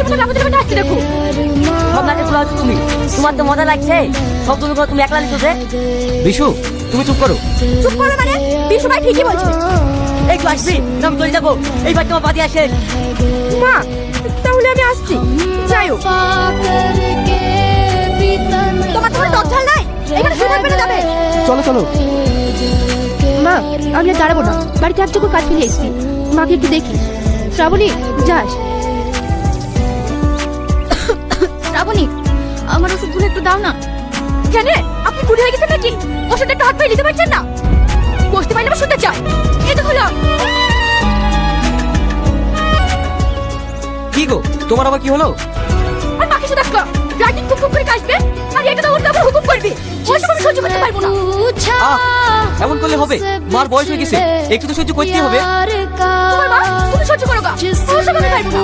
দেখো সব নাটক খোলা হচ্ছে তুমি, তোমার তো মজা লাগছে। সব তুমি তুমি একলা নিচ্ছ যে। বিশু তুমি চুপ করো। চুপ করো মানে? বিশু ভাই ঠিকই বলছে। একটু আসবি, আমি চলে যাবো। এইবার তোমার বাদি আসে। মা তাহলে আমি আসছি, যাইও। তোমার তোমার দরকার নাই, এখানে শুয়ে থাকবে না, যাবে। চলো চলো। মা আমি আর দাঁড়াবো না, বাড়িতে একটুকু কাজ ফেলে এসেছি, মাকে একটু দেখি। শ্রাবণী যাস। শ্রাবণী আমার ওষুধগুলো একটু দাও না। কেন আপনি বুড়ি হয়ে গেছেন নাকি? ওষুধ একটু হাত পায়ে নিতে পারছেন না? বসতে পারলে আমার শুনতে চাই। এই তো হলো। কি গো তোমার আবার কি হলো? আর বাকি শুধু একটা রাগিং কুক করে কাশবে, আর এটা তো ওর আবার হুকুম করবে। ওই সব আমি সহ্য করতে পারবো না। এমন করলে হবে? মার বয়স হয়ে গেছে, একটু তো সহ্য করতেই হবে। তোমার মা তুমি সহ্য করো গা, ওই সব আমি পারবো না।